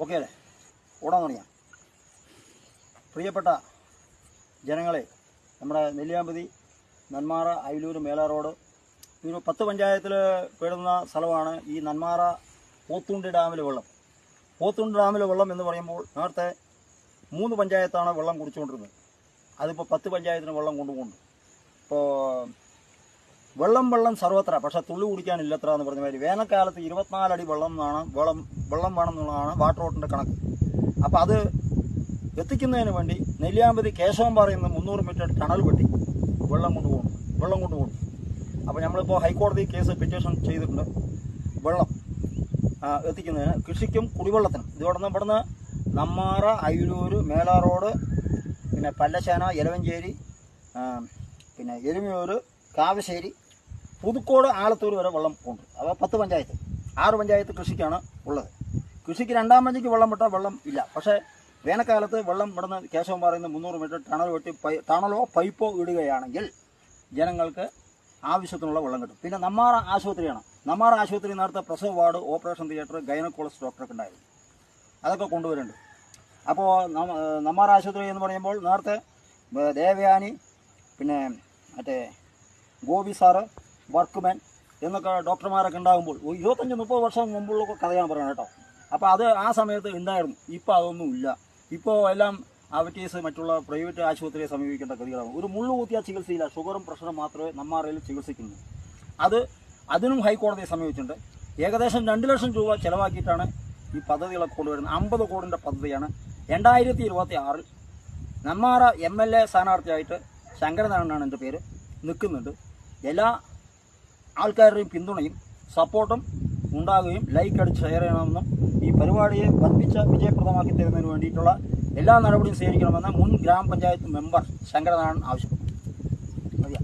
Okay അല്ലേ? ഓടാൻ തുടങ്ങിയാൽ പ്രിയപ്പെട്ട ജനങ്ങളെ, നമ്മുടെ നെല്ലിയാമ്പതി, നെന്മാറ, അയിലൂർ, മേലാർ റോഡ് ഒരു 10 പഞ്ചായത്തിൽ പെടുന്ന സ്ഥലമാണ് ഈ നെന്മാറ പോത്തുണ്ടി ഡാമിലെ വെള്ളം. പോത്തുണ്ടി ഡാമിലെ വെള്ളം എന്ന് പറയുമ്പോൾ നേരത്തെ 3 പഞ്ചായത്താണ് വെള്ളം കുടിച്ചുകൊണ്ടിരുന്നത്. അതിപ്പോൾ 10 പഞ്ചായത്തിന് വെള്ളം കൊണ്ടുപോകുന്നു. ഇപ്പോൾ വെള്ളം സർവത്ര, പക്ഷേ തുള്ളി കുടിക്കാനില്ലത്ര എന്ന് പറഞ്ഞ മാതിരി വേനൽക്കാലത്ത് 24 അടി വെള്ളം വേണം എന്നുള്ളതാണ് വാട്ടർ റോട്ടിൻ്റെ കണക്ക്. അപ്പോൾ അത് എത്തിക്കുന്നതിന് വേണ്ടി നെല്ലിയാമ്പതി കേശവൻപാറയിൽ നിന്ന് 300 മീറ്റർ ടണൽ വെട്ടി വെള്ളം കൊണ്ടുപോകുന്നു. അപ്പോൾ നമ്മളിപ്പോൾ ഹൈക്കോടതി കേസ് പെറ്റീഷൻ ചെയ്തിട്ടുണ്ട്. വെള്ളം എത്തിക്കുന്നതിന്, കൃഷിക്കും കുടിവെള്ളത്തിനും. ഇവിടുന്ന് നെന്മാറ, അയിലൂർ, മേലാർ റോഡ്, പിന്നെ പല്ലശ്ശേന, എലവഞ്ചേരി, പിന്നെ എരുമയൂർ, കാവശ്ശേരി, പുതുക്കോട്, ആലത്തൂർ വരെ വെള്ളം ഉണ്ട്. അപ്പോൾ 10 പഞ്ചായത്ത്, 6 പഞ്ചായത്ത് കൃഷിക്കാണ് ഉള്ളത്. കൃഷിക്ക് 2ാം പഞ്ചിക്ക് വെള്ളം വിട്ടാൽ വെള്ളം ഇല്ല. പക്ഷേ വേനൽക്കാലത്ത് വെള്ളം ഇവിടുന്ന് കേശവൻപാറയിൽ നിന്ന് 300 മീറ്റർ ടണൽ വെട്ടി ടണലോ പൈപ്പോ ഇടുകയാണെങ്കിൽ ജനങ്ങൾക്ക് ആവശ്യത്തിനുള്ള വെള്ളം കിട്ടും. പിന്നെ നെന്മാറ ആശുപത്രിയാണ്. നെന്മാറ ആശുപത്രി നേരത്തെ പ്രസവ വാർഡ്, ഓപ്പറേഷൻ തിയേറ്റർ, ഗൈനക്കോളജിസ്റ്റ് ഡോക്ടറൊക്കെ ഉണ്ടായിരുന്നു. അതൊക്കെ കൊണ്ടുവരുന്നുണ്ട്. അപ്പോൾ നെന്മാറ ആശുപത്രി എന്ന് പറയുമ്പോൾ നേരത്തെ ദേവയാനി, പിന്നെ മറ്റേ ഗോപി സാറ്, വർക്ക്മാൻ എന്നൊക്കെ ഡോക്ടർമാരൊക്കെ ഉണ്ടാകുമ്പോൾ 25-30 വർഷം മുമ്പുള്ള കഥയാണ് പറയുന്നത് കേട്ടോ. അപ്പോൾ അത് ആ സമയത്ത് ഉണ്ടായിരുന്നു. ഇപ്പോൾ അതൊന്നും ഇല്ല. ഇപ്പോൾ എല്ലാം അവറ്റീസ് മറ്റുള്ള പ്രൈവറ്റ് ആശുപത്രിയെ സമീപിക്കേണ്ട ഗതികളാണ്. ഒരു മുള്ളു കുത്തിയ ചികിത്സയില്ല, ഷുഗറും പ്രഷറും മാത്രമേ നെന്മാറയിൽ ചികിത്സിക്കുന്നു. അതിനും ഹൈക്കോടതിയെ സമീപിച്ചിട്ടുണ്ട്. ഏകദേശം 2 ലക്ഷം രൂപ ചിലവാക്കിയിട്ടാണ് ഈ പദ്ധതികളൊക്കെ കൊണ്ടുവരുന്നത്. 50 കോടിൻ്റെ പദ്ധതിയാണ്. 2026 നെന്മാറ MLA സ്ഥാനാർത്ഥിയായിട്ട് ശങ്കരനാരായണനാണ് എൻ്റെ പേര്, നിൽക്കുന്നുണ്ട്. എല്ലാ ആൾക്കാരുടെയും പിന്തുണയും സപ്പോർട്ടും ഉണ്ടാകുകയും ലൈക്ക് അടിച്ച് ഷെയർ ചെയ്യണമെന്നും ഈ പരിപാടിയെ വർദ്ധിച്ച വിജയപ്രദമാക്കി തരുന്നതിന് വേണ്ടിയിട്ടുള്ള എല്ലാ നടപടിയും സ്വീകരിക്കണമെന്ന് മുൻ ഗ്രാമപഞ്ചായത്ത് മെമ്പർ ശങ്കരനാരായണൻ ആവശ്യപ്പെട്ടു. മതിയാ.